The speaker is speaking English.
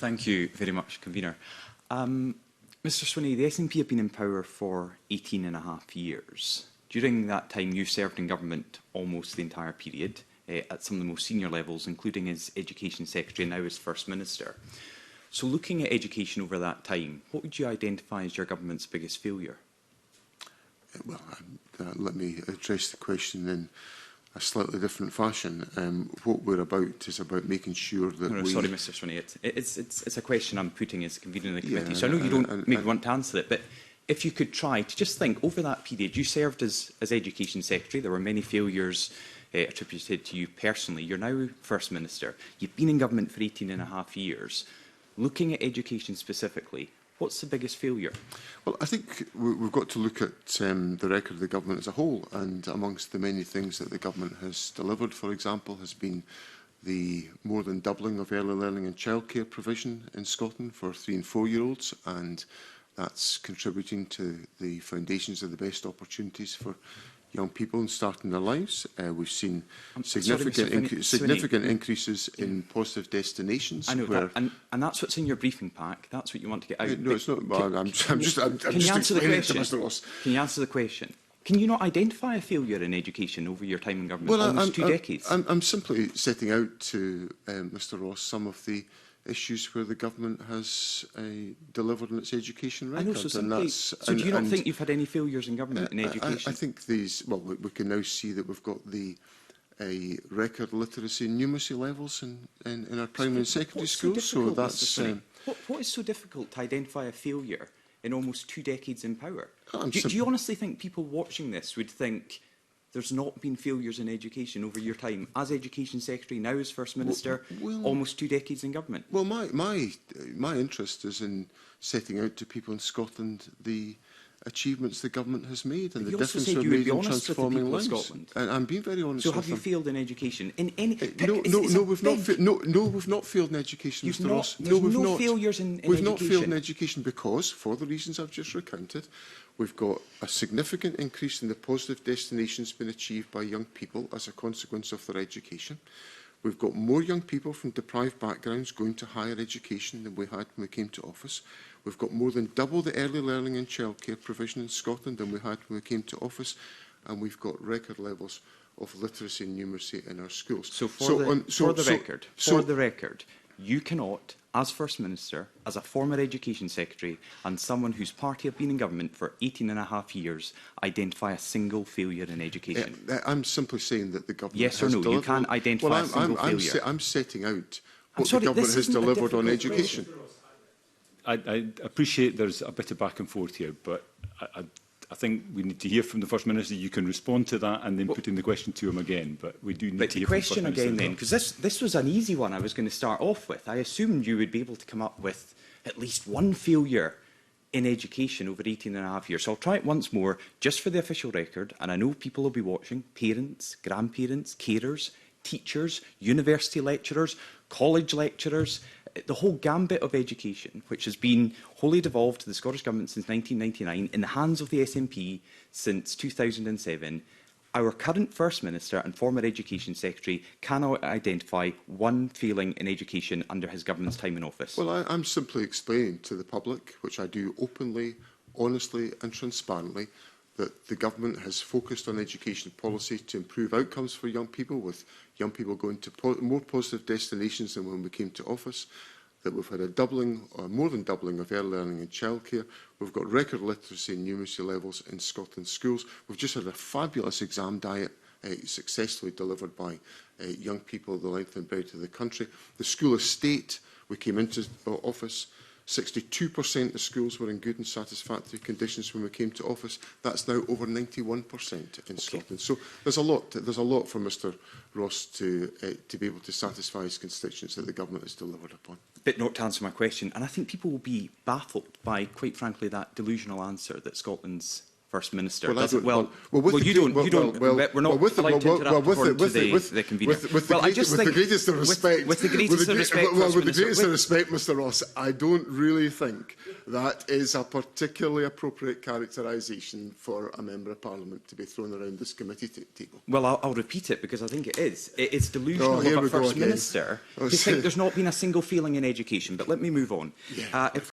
Thank you very much, Convener. Mr Swinney, the SNP have been in power for 18.5 years. During that time, you've served in government almost the entire period, at some of the most senior levels, including as Education Secretary and now as First Minister. So looking at education over that time, what would you identify as your government's biggest failure? Well, let me address the question in a slightly different fashion. What we're about is about making sure that we... Sorry, Mr Swinney, it's a question I'm putting as convener of the committee, so I know you don't maybe want to answer it, but if you could try to just think, over that period, you served as Education Secretary, there were many failures attributed to you personally. You're now First Minister. You've been in government for 18.5 years. Looking at education specifically, what's the biggest failure? Well, I think we've got to look at the record of the government as a whole, and amongst the many things that the government has delivered, for example, has been the more than doubling of early learning and childcare provision in Scotland for 3- and 4-year-olds, and that's contributing to the foundations of the best opportunities for young people in starting their lives. We've seen significant increases in positive destinations. I know that, and that's what's in your briefing pack. That's what you want to get out. No, it's not. I'm just explaining it to Mr Ross. Can you answer the question? Can you not identify a failure in education over your time in government, almost 2 decades? I'm simply setting out to Mr Ross some of the issues where the government has delivered on its education record. I know, so do you not think you've had any failures in government in education? I think these, well, we can now see that we've got the record literacy and numeracy levels in our primary and secondary schools. So that's... What is so difficult to identify a failure in almost 2 decades in power? Do you honestly think people watching this would think there's not been failures in education over your time as Education Secretary, now as First Minister, almost 2 decades in government? Well, my interest is in setting out to people in Scotland the achievements the government has made and the difference we've made in transforming lives. And I'm being very honest. So have you failed in education? No, we've not failed in education, Mr Ross. No, we've not. Failures in we've education. Not failed in education because, for the reasons I've just recounted, we've got a significant increase in the positive destinations being achieved by young people as a consequence of their education. We've got more young people from deprived backgrounds going to higher education than we had when we came to office. We've got more than double the early learning and childcare provision in Scotland than we had when we came to office. And we've got record levels of literacy and numeracy in our schools. So for the record, you cannot, as First Minister, as a former Education Secretary and someone whose party have been in government for 18.5 years, identify a single failure in education. I'm simply saying that the government yes or no, delivered. You can't identify a single failure. I'm setting out what the government has delivered on education. I appreciate there's a bit of back and forth here, but I think we need to hear from the First Minister. You can respond to that and then put in the question to him again, but we do need to hear from the First Minister. The question again then, because this was an easy one I was going to start off with. I assumed you would be able to come up with at least one failure in education over 18.5 years. So I'll try it once more, just for the official record, and I know people will be watching, parents, grandparents, carers, teachers, university lecturers, college lecturers, the whole gambit of education, which has been wholly devolved to the Scottish Government since 1999, in the hands of the SNP since 2007, our current First Minister and former Education Secretary cannot identify one failing in education under his government's time in office. Well, I'm simply explaining to the public, which I do openly, honestly and transparently, that the government has focused on education policy to improve outcomes for young people, with young people going to more positive destinations than when we came to office, that we've had a doubling, or more than doubling, of early learning and childcare. We've got record literacy and numeracy levels in Scotland's schools. We've just had a fabulous exam diet successfully delivered by young people the length and breadth of the country. The school estate, we came into office, 62% of schools were in good and satisfactory conditions when we came to office. That's now over 91% in Scotland. So there's a lot for Mr Ross to be able to satisfy his constituents that the government has delivered upon. But not to answer my question, and I think people will be baffled by, quite frankly, that delusional answer that Scotland's First Minister Well, doesn't. we're not allowed to interrupt according to the convener. With the greatest of respect, Mr. Ross, I don't really think that is a particularly appropriate characterisation for a Member of Parliament to be thrown around this committee table. Well, I'll repeat it because I think it is. It's delusional of a First Minister to think there's not been a single failing in education. But let me move on. Yeah. If